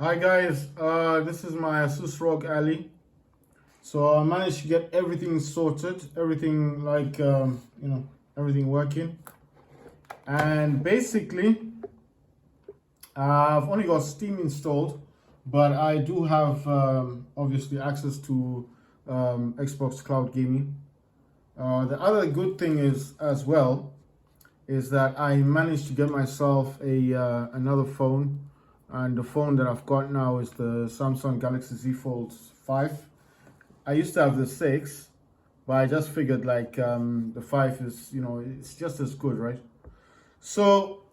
Hi guys, this is my Asus ROG Alley. So I managed to get everything sorted, everything everything working. And basically, I've only got Steam installed, but I do have obviously access to Xbox Cloud Gaming. The other good thing is as well is that I managed to get myself a another phone, and the phone that I've got now is the Samsung Galaxy Z Fold 5. I used to have the 6, but I just figured the 5 is, it's just as good, right? So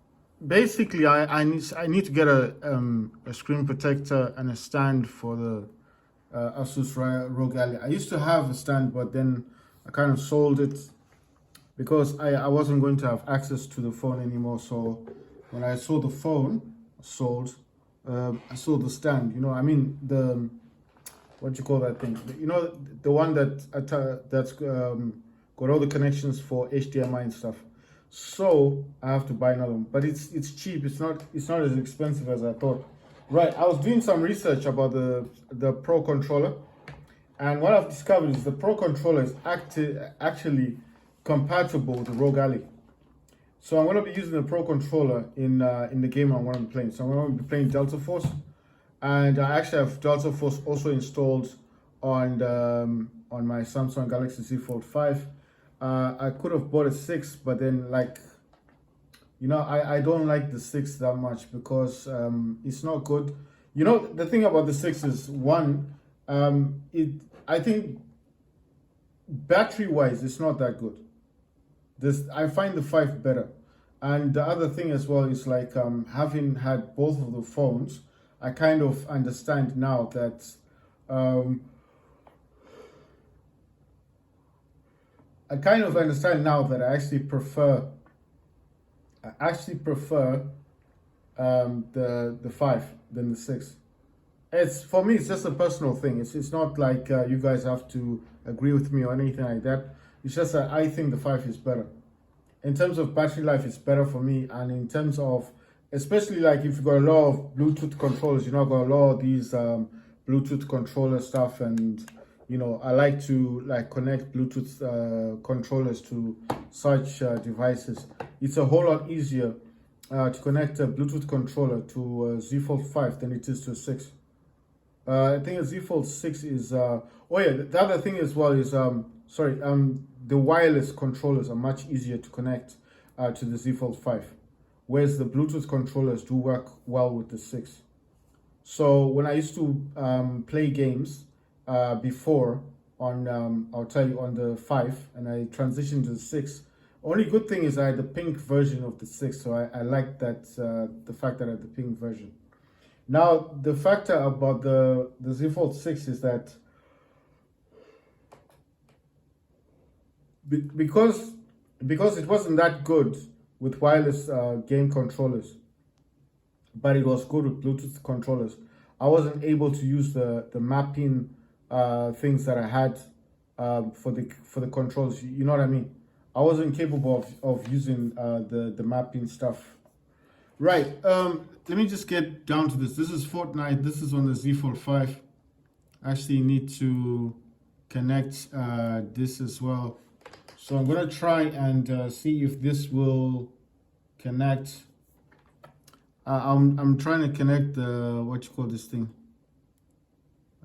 basically, I need to get a screen protector and a stand for the Asus ROG Ally. I used to have a stand, but then I kind of sold it because I wasn't going to have access to the phone anymore. So when I saw the phone sold, I saw the stand. I mean the what do you call that thing? The one that's got all the connections for HDMI and stuff. So I have to buy another one, but it's cheap. It's not as expensive as I thought. Right, I was doing some research about the Pro controller, and what I've discovered is the Pro controller is actually compatible with the ROG Ally. So I'm going to be using the Pro controller in the game I'm going to be playing. So I'm going to be playing Delta Force, and I actually have Delta Force also installed on my Samsung Galaxy Z Fold 5. I could have bought a 6, but then I don't like the 6 that much because it's not good. The thing about the 6 is I think battery wise it's not that good. I find the 5 better. And the other thing as well is having had both of the phones, I kind of understand now that I actually prefer the 5 than the 6. It's for me, it's just a personal thing. It's not like you guys have to agree with me or anything like that. It's just that I think the 5 is better. In terms of battery life, it's better for me, and in terms of, especially if you've got a lot of Bluetooth controllers, got a lot of these Bluetooth controller stuff, and I like to connect Bluetooth controllers to such devices. It's a whole lot easier to connect a Bluetooth controller to a Z Fold 5 than it is to a 6. I think a Z Fold 6 is oh yeah, the other thing as well is the wireless controllers are much easier to connect to the Z Fold 5, whereas the Bluetooth controllers do work well with the 6. So when I used to play games before on I'll tell you, on the 5, and I transitioned to the 6. Only good thing is I had the pink version of the 6, so I like that the fact that I had the pink version. Now the factor about the Z Fold 6 is that because it wasn't that good with wireless game controllers, but it was good with Bluetooth controllers, I wasn't able to use the mapping things that I had for the controls. You know what I mean? I wasn't capable of using the mapping stuff. Right. Let me just get down to this. This is Fortnite. This is on the Z Fold 5. Actually need to connect this as well. So I'm gonna try and see if this will connect. I'm trying to connect the what you call this thing.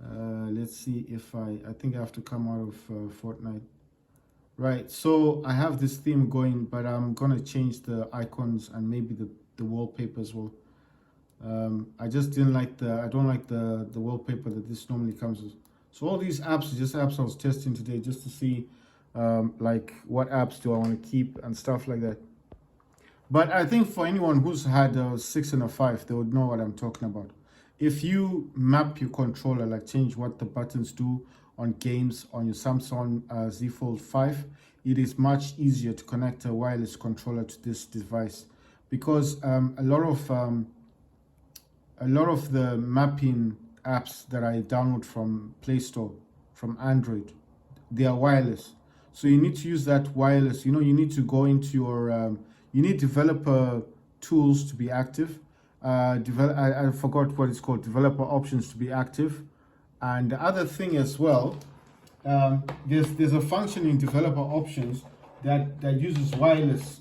Let's see if I think I have to come out of Fortnite. Right, so I have this theme going, but I'm gonna change the icons and maybe the wallpaper as well. I just didn't like I don't like the wallpaper that this normally comes with. So all these apps are just apps I was testing today just to see what apps do I want to keep and stuff like that. But I think for anyone who's had a 6 and a 5, they would know what I'm talking about. If you map your controller, change what the buttons do on games on your Samsung Z Fold 5, it is much easier to connect a wireless controller to this device, because a lot of the mapping apps that I download from Play Store, from Android, they are wireless. So you need to use that wireless. You need to go into your you need developer tools to be active, I forgot what it's called, developer options to be active. And the other thing as well, there's a function in developer options that uses wireless,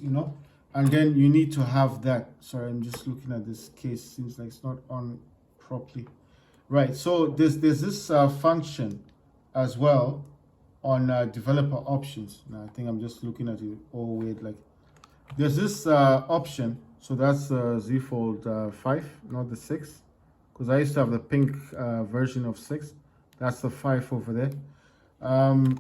and then you need to have that. Sorry, I'm just looking at this case. Seems like it's not on properly. Right. So there's this function as well on developer options. Now I think I'm just looking at it all weird. Like there's this option. So that's Z Fold 5, not the 6, because I used to have the pink version of 6. That's the 5 over there.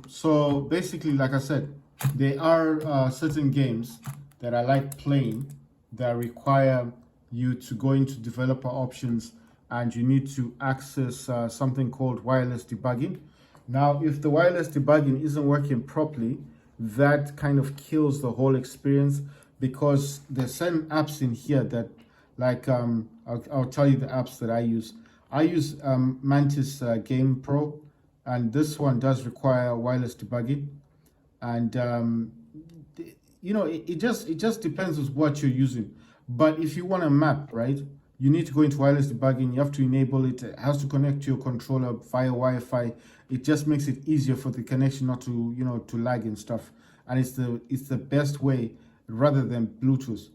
So basically, like I said, there are certain games that I like playing that require you to go into developer options, and you need to access something called wireless debugging. Now, if the wireless debugging isn't working properly, that kind of kills the whole experience, because there's certain apps in here that, like, I'll tell you the apps that I use. I use Mantis Game Pro, and this one does require wireless debugging. And it just depends on what you're using. But if you want a map, right, you need to go into wireless debugging. You have to enable it. It has to connect to your controller via Wi-Fi. It just makes it easier for the connection not to to lag and stuff. And it's the best way rather than Bluetooth.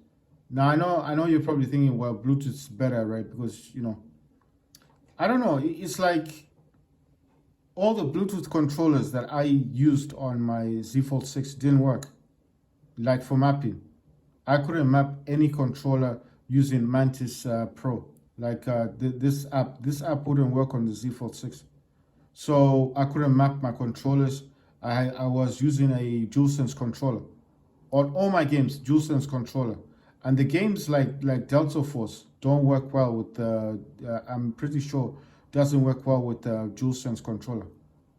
Now I know you're probably thinking, well, Bluetooth's better, right? Because I don't know. It's like all the Bluetooth controllers that I used on my Z Fold 6 didn't work. Like for mapping, I couldn't map any controller using Mantis Pro. Like this app wouldn't work on the Z Fold 6. So I couldn't map my controllers. I was using a DualSense controller. On all my games, DualSense controller. And the games like Delta Force don't work well with I'm pretty sure doesn't work well with the DualSense controller.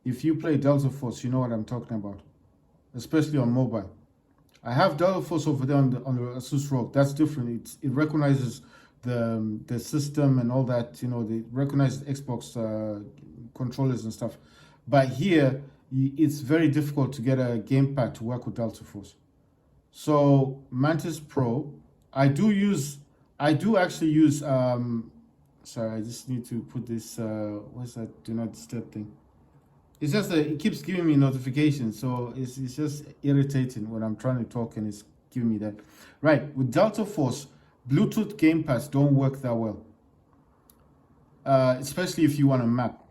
If you play Delta Force, you know what I'm talking about, especially on mobile. I have Delta Force over there on the Asus ROG. That's different. It recognizes the system and all that. They recognize Xbox controllers and stuff. But here, it's very difficult to get a gamepad to work with Delta Force. So Mantis Pro, I do actually use. Sorry, I just need to put this. What's that? Do not disturb thing. It's just that it keeps giving me notifications, so it's just irritating when I'm trying to talk and it's giving me that. Right, with Delta Force, Bluetooth gamepads don't work that well, especially if you want to map.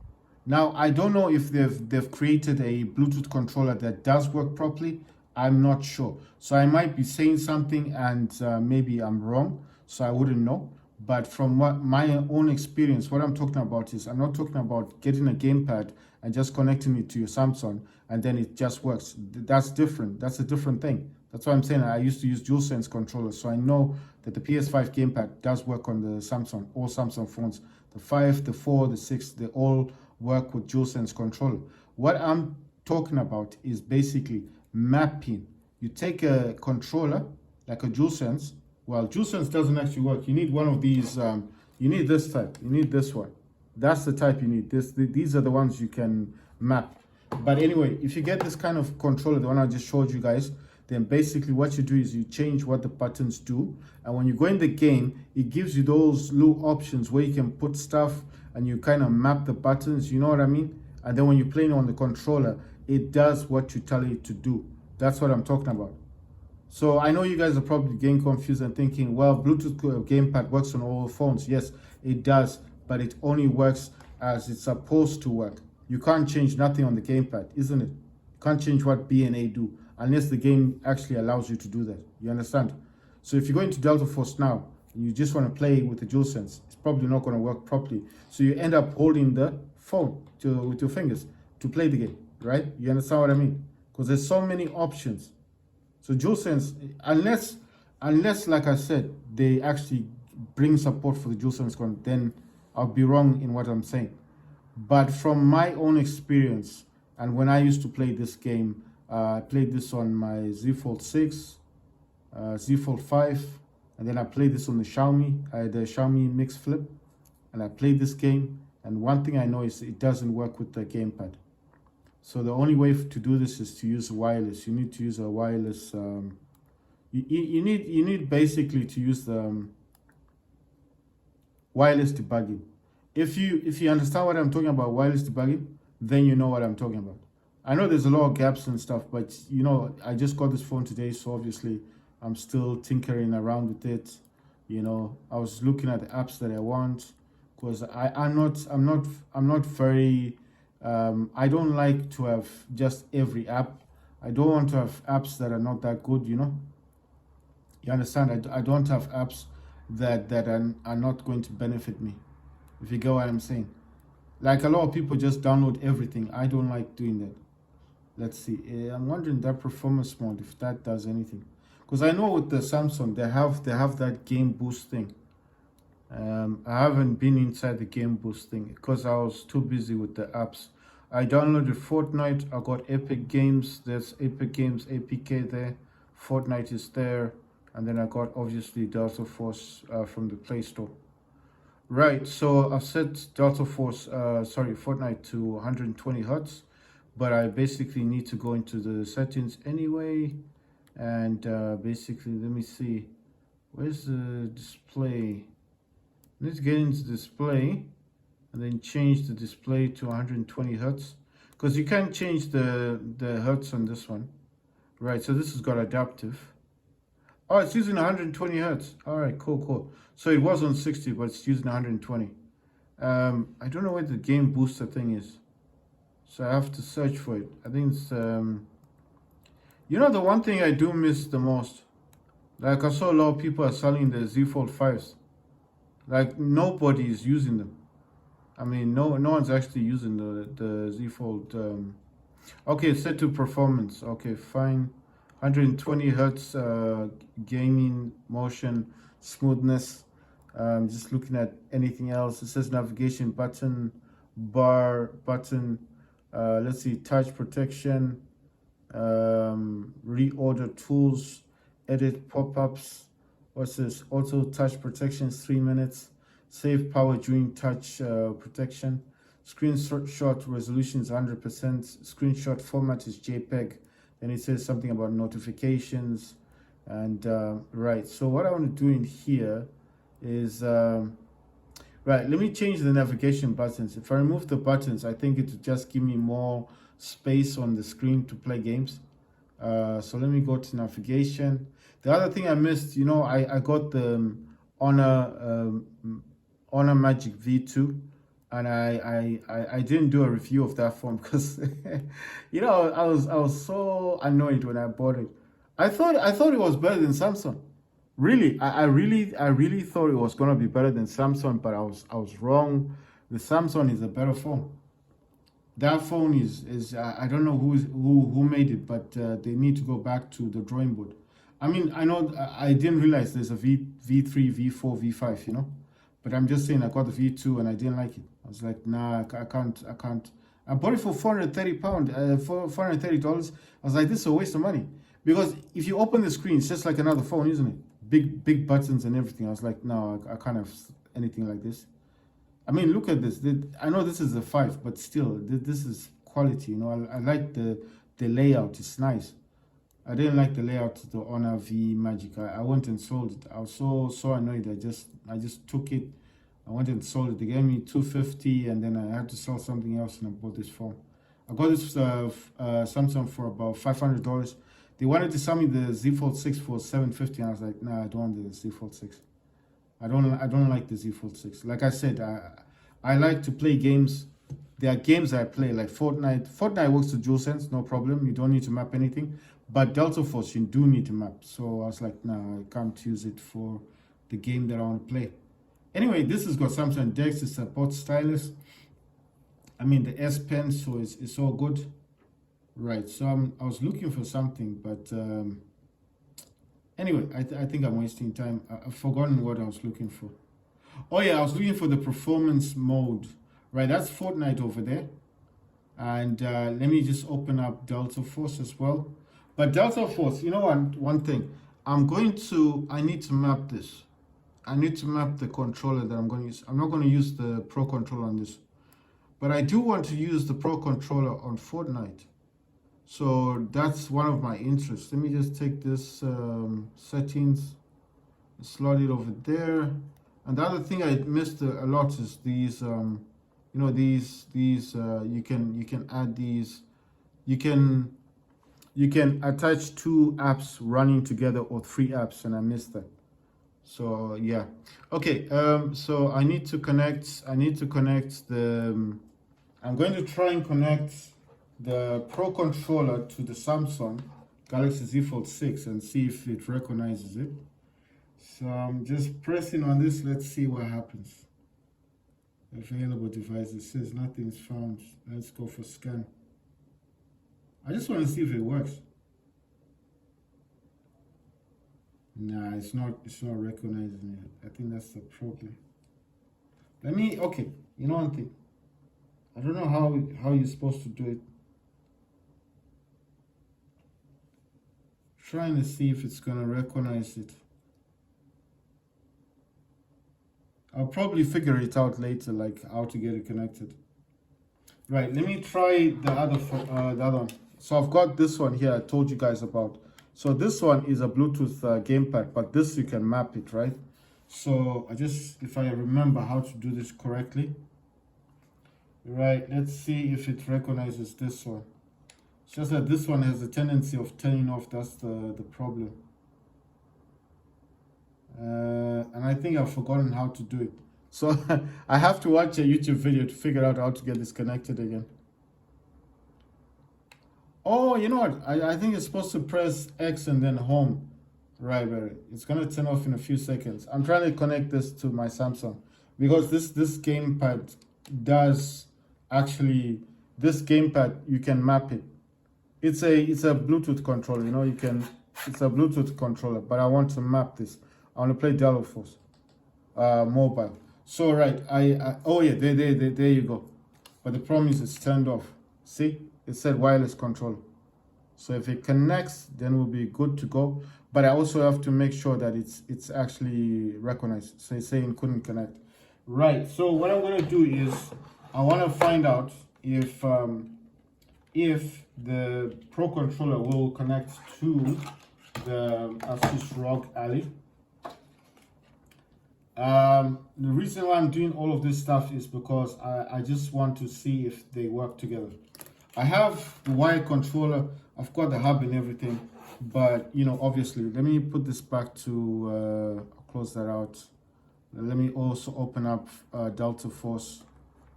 Now, I don't know if they've created a Bluetooth controller that does work properly. I'm not sure. So I might be saying something and maybe I'm wrong, so I wouldn't know. But from my own experience, what I'm talking about is, I'm not talking about getting a gamepad and just connecting it to your Samsung and then it just works. That's different. That's a different thing. That's why I'm saying I used to use DualSense controllers, so I know that the PS5 gamepad does work on the Samsung, all Samsung phones. The 5, the 4, the 6, they all work with DualSense controller. What I'm talking about is basically mapping. You take a controller like a DualSense. Well, DualSense doesn't actually work. You need one of these. You need this type. You need this one. That's the type you need. These are the ones you can map. But anyway, if you get this kind of controller, the one I just showed you guys, then basically what you do is you change what the buttons do. And when you go in the game, it gives you those little options where you can put stuff and you kind of map the buttons. You know what I mean? And then when you're playing on the controller, it does what you tell it to do. That's what I'm talking about. So I know you guys are probably getting confused and thinking, well, Bluetooth gamepad works on all phones. Yes, it does, but it only works as it's supposed to work. You can't change nothing on the gamepad, isn't it? You can't change what B and A do unless the game actually allows you to do that. You understand? So if you go into Delta Force now and you just want to play with the DualSense, it's probably not going to work properly. So you end up holding the phone with your fingers to play the game, right? You understand what I mean? Because there's so many options. So DualSense, unless like I said, they actually bring support for the DualSense one, then I'll be wrong in what I'm saying. But from my own experience, and when I used to play this game, I played this on my Z Fold 6, Z Fold 5, and then I played this on the Xiaomi Mix Flip, and I played this game. And one thing I know is it doesn't work with the gamepad. So the only way to do this is to use wireless. You need to use a wireless. You need basically to use the wireless debugging. If you understand what I'm talking about, wireless debugging, then you know what I'm talking about. I know there's a lot of gaps and stuff, but you know, I just got this phone today, so obviously I'm still tinkering around with it. You know, I was looking at the apps that I want, because I'm not very I don't like to have just every app. I don't want to have apps that are not that good, you know. You understand? I don't have apps that are not going to benefit me, if you get what I'm saying. Like a lot of people just download everything. I don't like doing that. Let's see. I'm wondering that performance mode, if that does anything. Because I know with the Samsung they have that game boost thing. I haven't been inside the game boost thing because I was too busy with the apps. I downloaded Fortnite. I got Epic Games. There's Epic Games APK there. Fortnite is there, and then I got obviously Delta Force from the Play Store. Right. So I've set Delta Force, Fortnite to 120 hertz, but I basically need to go into the settings anyway, and basically let me see, where's the display? Let's get into display and then change the display to 120 hertz, because you can't change the hertz on this one. Right, so this has got adaptive. Oh, it's using 120 hertz. All right, cool. So it was on 60, but it's using 120. I don't know where the game booster thing is, so I have to search for it. I think it's you know, the one thing I do miss the most, like I saw a lot of people are selling the Z Fold 5s. Like nobody is using them. I mean, no one's actually using the Z Fold. Okay, set to performance. Okay, fine. 120 hertz gaming motion smoothness. Just looking at anything else. It says navigation button, bar button. Let's see, touch protection. Reorder tools, edit pop-ups. What's this? Auto touch protection, 3 minutes. Save power during touch protection. Screenshot resolution is 100%. Screenshot format is JPEG. Then it says something about notifications. And right, so what I want to do in here is, right, let me change the navigation buttons. If I remove the buttons, I think it will just give me more space on the screen to play games. So let me go to navigation. The other thing I missed, you know, I got the Honor Magic V2, and I didn't do a review of that phone because you know, I was so annoyed when I bought it. I thought it was better than Samsung. Really, I really thought it was gonna be better than Samsung, but I was wrong. The Samsung is a better phone. That phone is I don't know who made it, but they need to go back to the drawing board. I mean, I know I didn't realize there's a V3, V4, V5, you know, but I'm just saying I got the V2 and I didn't like it. I was like, nah, I can't. I bought it for £430, for $430. I was like, this is a waste of money, because if you open the screen, it's just like another phone, isn't it? Big buttons and everything. I was like, no, I can't have anything like this. I mean, look at this. I know this is a 5, but still, this is quality. You know, I like the layout. It's nice. I didn't like the layout of the Honor V Magic. I went and sold it. I was so annoyed. I just took it. I went and sold it. They gave me $250, and then I had to sell something else, and I bought this phone. I got this Samsung for about $500. They wanted to sell me the Z Fold 6 for $750, and I was like, nah, I don't want the Z Fold 6. I don't like the Z Fold 6. Like I said, I like to play games. There are games I play, like Fortnite. Fortnite works with DualSense, no problem. You don't need to map anything. But Delta Force, you do need to map. So I was like, nah, I can't use it for the game that I want to play. Anyway, this has got Samsung DeX. It supports stylus. I mean, the S Pen, so it's all good. Right, so I was looking for something, but anyway, I think I'm wasting time. I've forgotten what I was looking for. Oh yeah, I was looking for the performance mode. Right, that's Fortnite over there. And let me just open up Delta Force as well. But Delta Force, you know one thing. I need to map this. I need to map the controller that I'm going to use. I'm not going to use the Pro Controller on this. But I do want to use the Pro Controller on Fortnite. So that's one of my interests. Let me just take this settings, slot it over there. And the other thing I missed a lot is these, you know, these you can add these, you can attach 2 apps running together or 3 apps, and I missed that. So yeah, okay. So I need to connect. The. I'm going to try and connect the Pro controller to the Samsung Galaxy Z Fold 6 and see if it recognizes it. So I'm just pressing on this. Let's see what happens. Available devices says nothing's found. Let's go for scan. I just want to see if it works. Nah, it's not recognizing it. I think that's the problem. Let me, okay, you know one thing. I don't know how you're supposed to do it. Trying to see if it's gonna recognize it. I'll probably figure it out later, like how to get it connected. Right, let me try the other one. So I've got this one here I told you guys about. So this one is a Bluetooth gamepad, but this you can map it, right? So if I remember how to do this correctly. Right, let's see if it recognizes this one. It's just that this one has a tendency of turning off, that's the problem. And I think I've forgotten how to do it. So I have to watch a YouTube video to figure out how to get this connected again. Oh, you know what? I think it's supposed to press X and then home. Right. It's gonna turn off in a few seconds. I'm trying to connect this to my Samsung because this gamepad does actually, this gamepad you can map it. It's a Bluetooth controller, you know, it's a Bluetooth controller, but I want to map this. I want to play DualSense mobile. So right, oh yeah, there you go. But the problem is it's turned off. See, it said wireless controller. So if it connects, then we'll be good to go. But I also have to make sure that it's actually recognized. So it's saying couldn't connect. Right. So what I'm gonna do is I want to find out if the Pro controller will connect to the Asus ROG Ally. The reason why I'm doing all of this stuff is because I just want to see if they work together. I have the wired controller, I've got the hub and everything, but you know, obviously, let me put this back to close that out. Let me also open up Delta Force.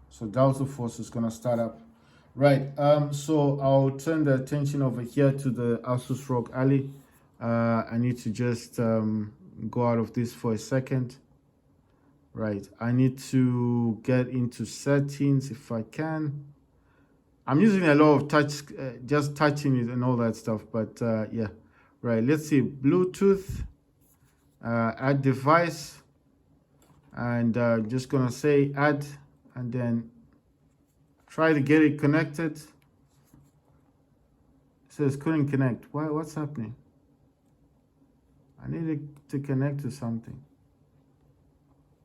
So Delta Force is gonna start up. Right, so I'll turn the attention over here to the Asus ROG Ally. I need to just go out of this for a second. Right, I need to get into settings if I can. I'm using a lot of touch, just touching it and all that stuff, but yeah. Right, let's see, Bluetooth, add device, and just gonna say add, and then try to get it connected. It says couldn't connect. What's happening? I needed to connect to something.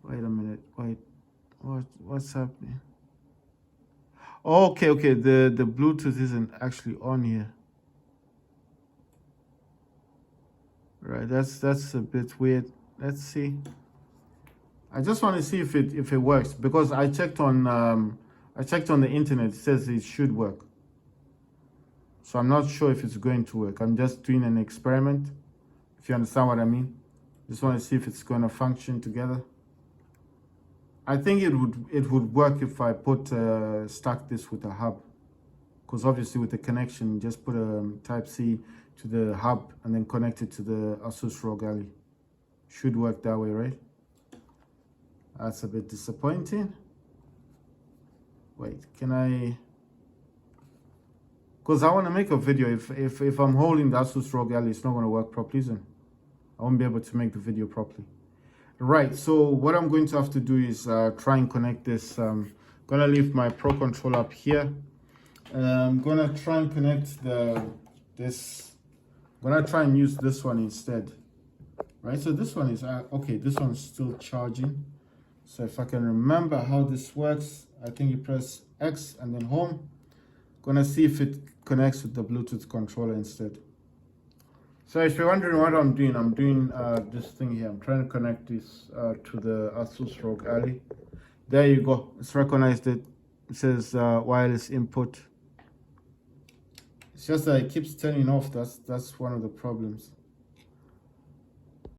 Wait a minute, wait, what's happening? Okay, the Bluetooth isn't actually on here. Right, that's a bit weird. Let's see. I just want to see if it works, because I checked on the internet. It says it should work. So I'm not sure if it's going to work. I'm just doing an experiment, if you understand what I mean. Just want to see if it's going to function together. I think it would work if I stack this with a hub, because obviously with the connection, just put a Type-C to the hub and then connect it to the Asus ROG Ally. Should work that way, right? That's a bit disappointing. Wait, can I? Because I want to make a video. If I'm holding the Asus ROG Ally, it's not going to work properly, then I won't be able to make the video properly. Right, so what I'm going to have to do is try and connect this. I'm gonna leave my Pro controller up here. I'm gonna try and connect this. I'm gonna try and use this one instead. Right, so this one is okay. This one's still charging. So if I can remember how this works, I think you press X and then home. Gonna see if it connects with the Bluetooth controller instead. So if you're wondering what I'm doing this thing here. I'm trying to connect this to the Asus ROG Ally. There you go. It's recognized it. It says wireless input. It's just that it keeps turning off. That's one of the problems.